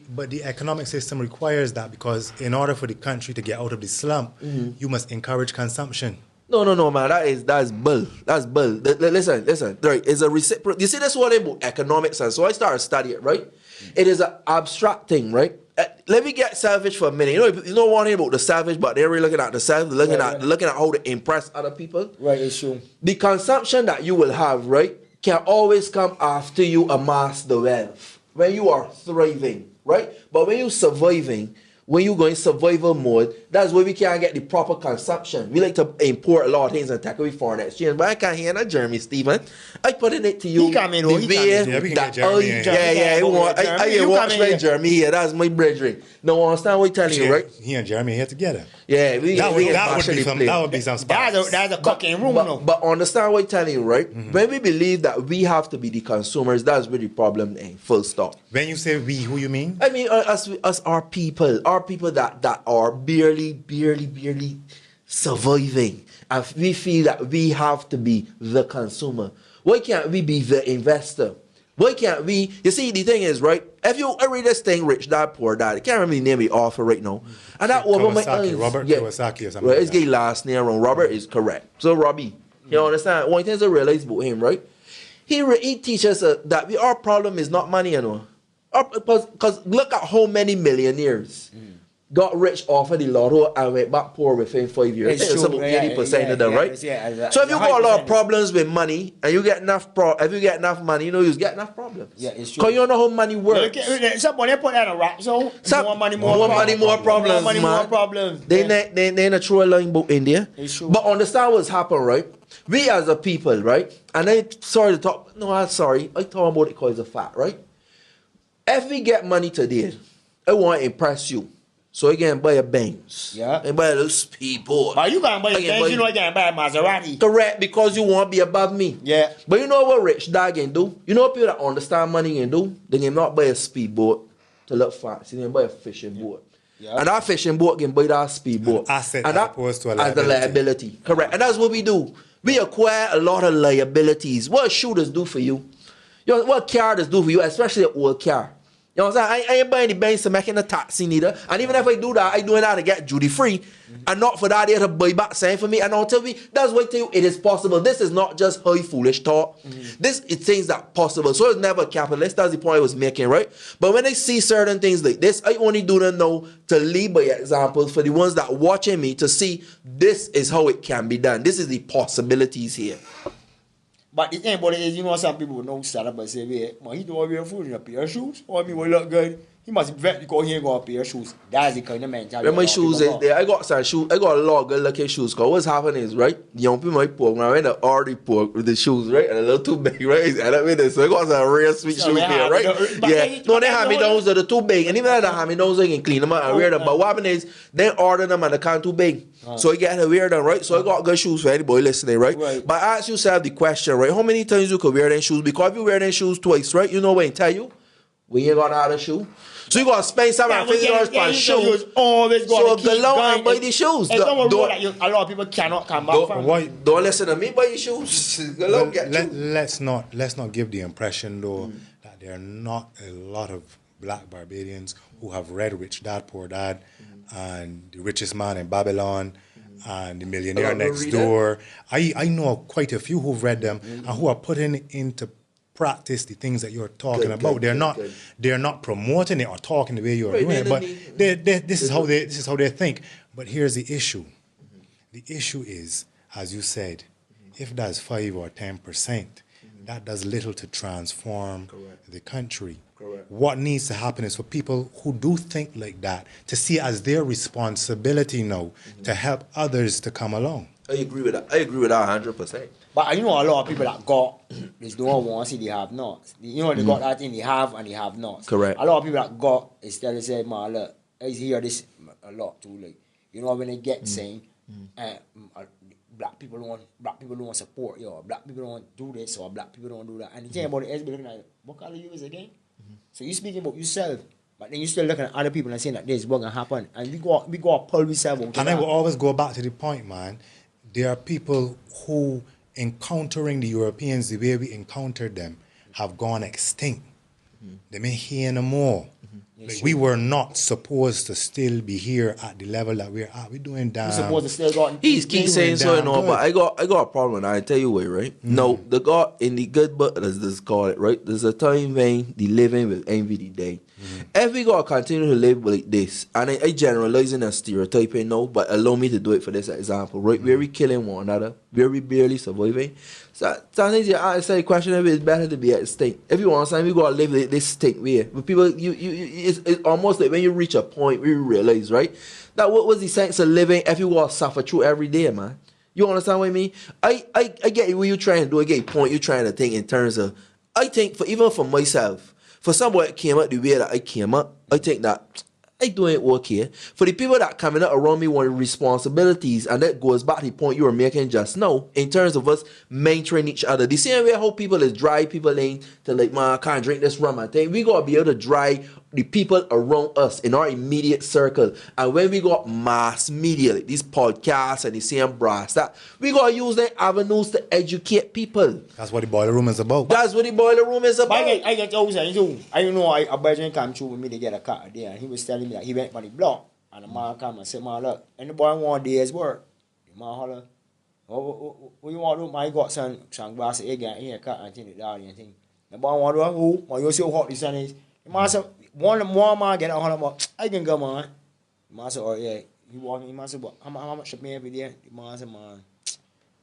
But the economic system requires that because in order for the country to get out of the slump, you must encourage consumption. No, man. That's bull. That's bull. Listen. Right, it's a reciprocal. You see, that's what about economics, and so I started studying it. Right, it is an abstract thing. Right. Let me get selfish for a minute. You don't want to hear about the selfish, but they're really looking at the self, looking at how to impress other people. Right, it's true. The consumption that you will have, right, can always come after you amass the wealth. When you are thriving, right? But when you're surviving, when you go in survival mode, that's where we can't get the proper consumption. We like to import a lot of things and take away foreign exchange. But I can't hear that, Jeremy Stephen. I put it to you. He come in, we can get Jeremy in. I watch my Jeremy here. That's my brethren. No, understand what I'm telling you, right? He and Jeremy here together. Yeah, that would be some sparks. That's a cooking room, but understand what I'm telling you, right? When we believe that we have to be the consumers, that's where the problem ends. Full stop. When you say we, who you mean? I mean us, our people that are barely surviving, and we feel that we have to be the consumer. Why can't we be the investor? Why can't we? You see, the thing is, right? If you read this thing, Rich Dad, Poor Dad, I can't remember the name of the author right now. And that over my eyes. Robert Kiyosaki or something. Well, it's getting last name wrong. Robert is correct. So, Robbie, you understand? One thing to realize about him, right? He teaches us that our problem is not money, you know. Because look at how many millionaires got rich off of the lotto and went back poor within 5 years. It's about 80% of them, right? So if you got a lot of problems with money and you get enough if you get enough money, you get enough problems. Yeah, it's true. Because you don't know how money works. Somebody put that on a rap, so more money, more problems. They not throw a line about India. But understand what's happened, right? We as a people, right? And I sorry to talk. No, I'm sorry. I talk about it because it's a fact, right? If we get money today, I want to impress you. So you can buy a Benz. Yeah. And buy a little speedboat. But you can buy a Benz, you know you can buy a Maserati. Correct, because you want to be above me. Yeah. But you know what rich dad can do? You know what people that understand money can do? They can not buy a speedboat to look fancy. They can buy a fishing boat. Yeah. And that fishing boat can buy that speedboat. An asset and that, as opposed to a liability. As a liability. Correct. And that's what we do. We acquire a lot of liabilities. What shooters do for you? What car does do for you, especially an old car. You know what I'm saying? I ain't buying the Benz to making a taxi neither. And even if I do that, I doing that to get duty free. And not for that there to buy back saying for me. And I'll tell you, that's why I tell you it is possible. This is not just high foolish talk. This is things that possible. So it's never capitalist. That's the point I was making, right? But when I see certain things like this, I only do them now to lead by example for the ones that watching me to see this is how it can be done. This is the possibilities here. But the thing about it is, you know, some people don't start up and say, man, he don't wear food in a pair of shoes. Or I mean, will look good. He must be vet because he ain't got a pair of shoes. That's the kind of mentality. When my shoes is there, I got some shoes. I got a lot of good looking shoes. Because what's happening is, right, the young people might poke. When I went to already poke with the shoes, right, and a little too big, right? And I mean, so I got some real sweet shoes there, right? Yeah. No, they hand me those that are too big. And even if they hand me those, I can clean them up and wear them. But what happens is, they order them and they can't too big. So you get to wear them, right? So I got good shoes for anybody listening, right? But ask yourself the question, right? How many times you could wear them shoes? Because if you wear them shoes twice, right? You know what I tell you? We ain't got another shoe. So you gotta spend $750 per shoe. So go out and buy the shoes. A lot of people cannot come back from. Don't listen to me, buy your shoes. Go out, get let's not give the impression though that there are not a lot of black Barbadians who have read Rich Dad Poor Dad and The Richest Man in Babylon and The Millionaire Next Door. I know quite a few who've read them and who are putting into practice the things that you're talking about. They're not promoting it or talking the way you're doing it, but this is how they think. But here's the issue. The issue is, as you said, if that's 5 or 10%, that does little to transform the country. What needs to happen is for people who do think like that to see it as their responsibility now to help others to come along. I agree with that. 100%. But you know a lot of people that got this don't want to see they have not. You know they got that thing they have and they have not. Correct. A lot of people that got instead of saying, man, look, I hear this a lot too. Like, you know when they get saying black people don't want support, yo, black people don't do this or black people don't do that. And the thing about it is looking at what color you is again? So you speaking about yourself, but then you still looking at other people and saying that this is what gonna happen. And we go pull ourselves out. And I will always go back to the point, man. There are people who encountering the Europeans the way we encountered them have gone extinct. They may hear no more. Like, we were not supposed to still be here at the level that we're at. We're doing damn. We're supposed to still got. He's keep saying so and all, damn but I got a problem. I tell you why, right? No, the God in the good book, let's just call it, right? There's a time when the living will envy the day. If we gotta continue to live like this, and I generalizing and stereotyping now, but allow me to do it for this example, right? Where we killing one another, where we barely surviving. So sometimes you ask the question if it's better to be extinct. If you want something, we gotta live like this extinct way. But people, it's almost like when you reach a point where you realize, right, that what was the sense of living if you gotta suffer through every day, man? You understand what I mean? I get what you're trying to do. I get your point. You're trying to think in terms of, I think even for myself, for somebody that came up the way that I came up, I think that I doing okay. For the people that coming up around me wanting responsibilities, and that goes back to the point you were making just now, in terms of us mentoring each other. The same way how people is drive people in to like, man, I can't drink this rum and thing. We gotta be able to drive the people around us in our immediate circle. And when we got mass media, like these podcasts and the same brass, that we gotta use their avenues to educate people. That's what the boiler room is about. That's what the boiler room is about. I get told you. I know a brethren came through with me to get a car there, and he was telling me that he went by the block, and the man come and said, man, look, and the boy want a day's work. The man holler, what you want to do? Man, got some glass of egg and here cut and thing, and thing. The boy want to do, who? Man, you see how hot the sun is? The man said, one man get a holler, I can go, man. The man said, oh yeah. He walked, the man said, but how much you pay every day? The man said, man,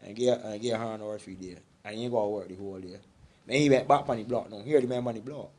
and get $100 every day. And he ain't got to work the whole day. Then he went back on the block. Now, here the man on the block.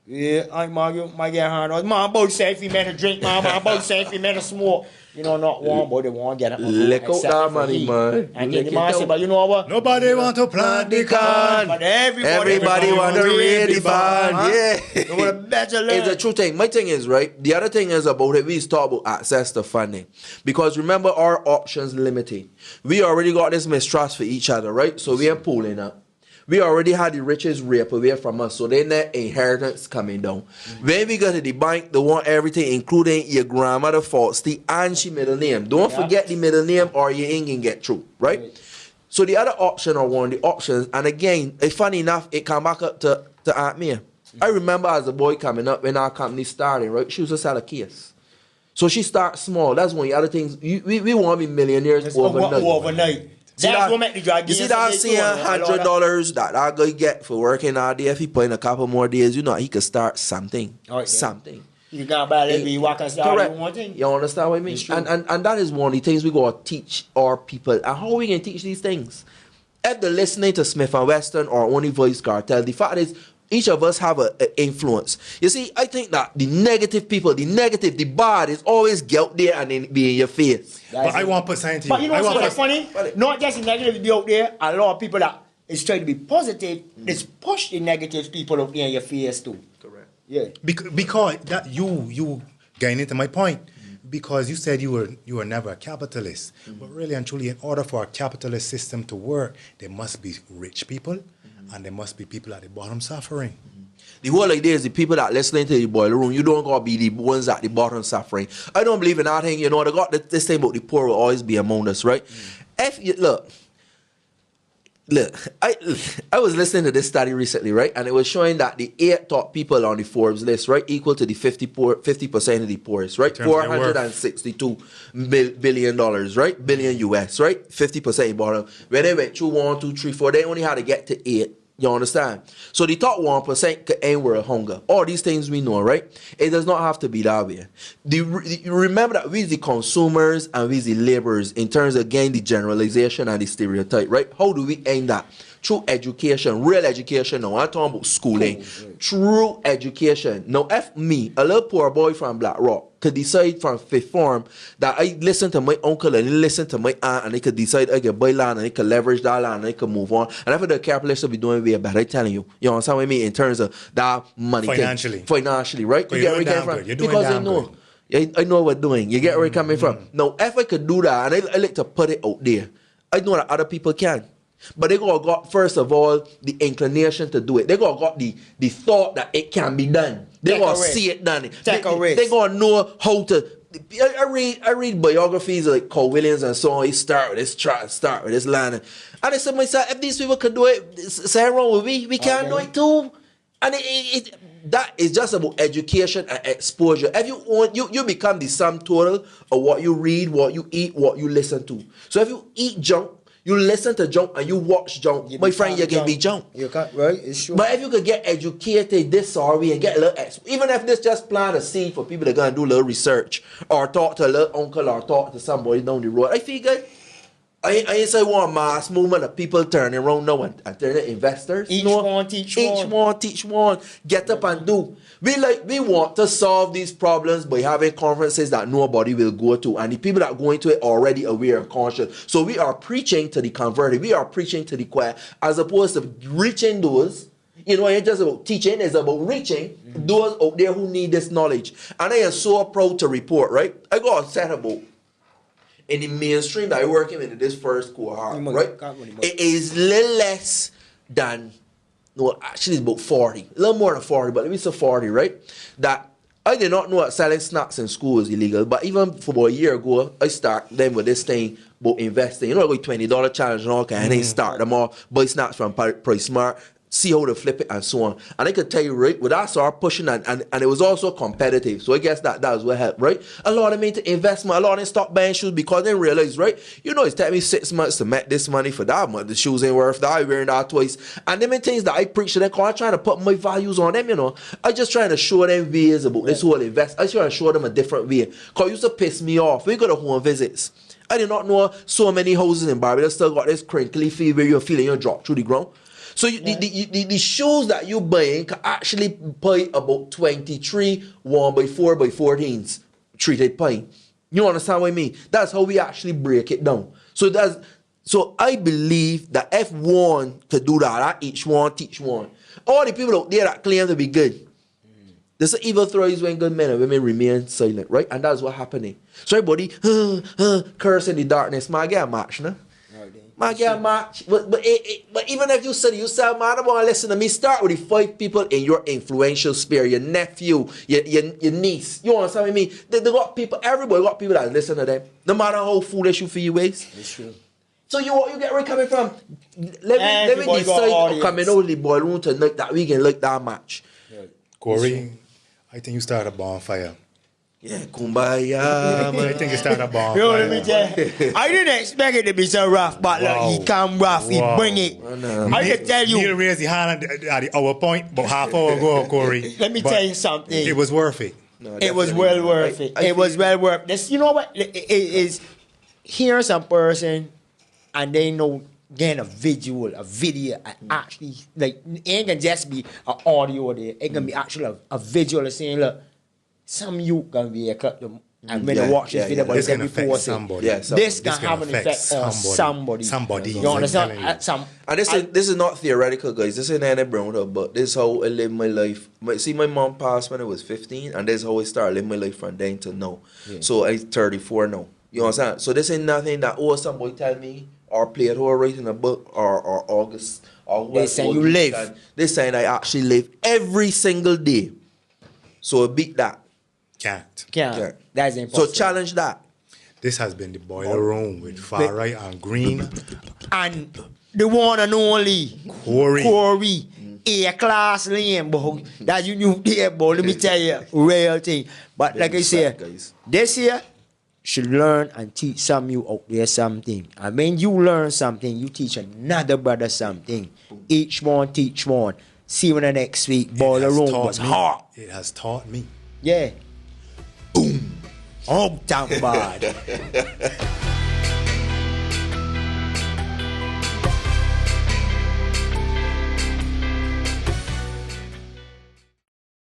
Yeah, I might get $100. Man, both say if he made a drink, man. Both say if he made a smoke. You know, not one, but they want to get it. Lick out that money, man. And the man said, but you know what? Nobody want to plant the corn. But everybody want to read the band. Yeah. You want to better learn. It's a true thing. My thing is, right, the other thing is about it, we talk about access to funding. Because remember, our options limited. We already got this mistrust for each other, right? So we are pulling up. We already had the riches ripped away from us, so then that inheritance coming down. When we go to the bank, they want everything, including your grandmother Fausty and she middle name. Don't forget the middle name or you ain't gonna get through, right? So the other option or one of the options, and again, it's funny enough, it come back up to Aunt Mia. I remember as a boy coming up when our company started, right? She was a seller case. So she starts small. That's one of the other things. We want to be millionaires overnight. That's what make the drug. You see that same $100 that I go get for working out there, if he put in a couple more days, you know, he could start something. Right, something. You got about it, you walk and start correct. one thing. You understand what I mean? And that is one of the things we got to teach our people. And how we can teach these things? If they're listening to Smith & Wesson or Only Voice Cartel, the fact is, each of us have an influence. You see, I think that the negative people, the bad is always get out there and then be in your face. But I want to put something to you. But you know what's funny? Not just the negative be out there, a lot of people that is trying to be positive, is push the negative people out there in your face too. Correct. Yeah. Because that you getting into my point. Because you said you were never a capitalist. But really and truly, in order for a capitalist system to work, there must be rich people and there must be people at the bottom suffering. The whole idea is the people that listening to the boiler room, you don't got to be the ones at the bottom suffering. I don't believe in that thing. You know, they got this thing about the poor will always be among us, right? If you, look, I was listening to this study recently, right? And it was showing that the 8 top people on the Forbes list, right, equal to the 50% of the poorest, right? $462 billion, right? Billion US, right? 50% bottom. When they went through 1, 2, 3, 4, they only had to get to 8. You understand? So the top 1% could end with hunger. All these things we know, right? It does not have to be that way. You remember that we the consumers and we the laborers in terms of, again, the generalization and the stereotype, right? How do we end that? Through education, real education. Now, I'm talking about schooling. True education. Now, if me, a little poor boy from Black Rock, could decide from fifth form that I listen to my uncle and listen to my aunt and they could decide I could buy land and they could leverage that land and they could move on. And after the capitalist will be doing way better, I'm telling you. You understand what I mean? In terms of that money. Financially, right? You get where it came from? Because I know. I know what I'm doing. You get where it coming from? Now, if I could do that and I like to put it out there, I know that other people can. But they got first of all the inclination to do it. They got the thought that it can be done. They got to see it done. They got to know how to. I read biographies like Cole Williams and so on. He start with this land, and I said myself, if these people could do it, say wrong with we can do it too. And that is just about education and exposure. If you want, you become the sum total of what you read, what you eat, what you listen to. So if you eat junk, you listen to junk, and you watch junk, my friend, you can be junk. You can't, right? It's true. But if you could get educated this way and get a little, even if this just plant a seed for people that gonna do a little research or talk to a little uncle or talk to somebody down the road, I feel good. I ain't say one mass movement of people turning around now and turning investors. Each no. one teach Each one teach one. Get up and do. We want to solve these problems by having conferences that nobody will go to, and the people that go into it are already aware and conscious. So we are preaching to the converted. We are preaching to the choir, as opposed to reaching those. You know, it ain't just about teaching, it's about reaching those out there who need this knowledge. And I am so proud to report, right? I got set about in the mainstream that I work in this first cohort, right? It is little less than, no, actually it's about 40, a little more than 40, but let me say 40, right? That I did not know that selling snacks in school is illegal, but even for about a year ago, I started them with this thing about investing. You know, like $20 challenge and all kind of things, start them all, buy snacks from Price Smart, see how to flip it and so on. And I could tell you, right, with that start pushing and it was also competitive. So I guess that was what helped, right? A lot of them into investment, a lot of them stopped buying shoes because they realized, right, you know, it's taking me 6 months to make this money for that month. The shoes ain't worth that, I'm wearing that twice. And them things that I preach to them, because I'm trying to put my values on them, you know. I just trying to show them ways about this whole invest. I just trying to show them a different way. Because it used to piss me off. We go to home visits. I did not know so many houses in Barbados still got this crinkly feel where you're feeling you drop through the ground. So the shoes that you're buying can actually buy about 23 1x4 by 14s treated pine. You understand what I mean? That's how we actually break it down. So I believe that if one could do that each one teach one. All the people out there that claim to be good, there's an evil thrives when good men and women remain silent, right? And that's what's happening. So everybody curse in the darkness. Man, get a match, no? Man, get a match. But even if you say yourself, man, I want to listen to me, start with the 5 people in your influential sphere, your nephew, your niece. You understand what I mean? They got people, everybody got people that listen to them. No matter how foolish you feel is. It's true. So you get where coming from? Let me decide coming out of the ballroom tonight that we can like that match. Corey, I think you start a bonfire. Yeah, kumbaya. I think you start a bonfire. Yo, let me tell you, I didn't expect it to be so rough, but look, he come rough, he bring it. I can tell you. Neil raised the hand at the hour point, but half hour ago, Corey. Let me tell you something. It was worth it. No, it was well worth it. It was well worth this. You know what? It is hearing some person and they know getting a video, and actually, like, it ain't gonna just be an audio there. It can be actually a visual saying, look, some you can be a cut them. And when they watch this video, but this it's can affect somebody. This can have an effect on somebody. You understand? And this is not theoretical, guys. This ain't any brown, but this is how I live my life. See, my mom passed when I was 15, and this is how I started living my life from then to now. Yeah. So I'm 34 now. You understand? So this ain't nothing that, somebody tell me, or play it or write in a book, or August, or they say you live. They saying I actually live every single day. So beat that. Can't. That's impossible. So challenge that. This has been the Boiler Room with Far Right and Green. And the one and only Corey. A-class lane, boy. That you knew there, boy. Let me tell you, real thing. But like I said, this year, should learn and teach some you out there something. And when you learn something, you teach another brother something. Each one teach one. See you in the next week. Boiler Room was hot. It has taught me. Yeah. Boom. Oh, damn bad.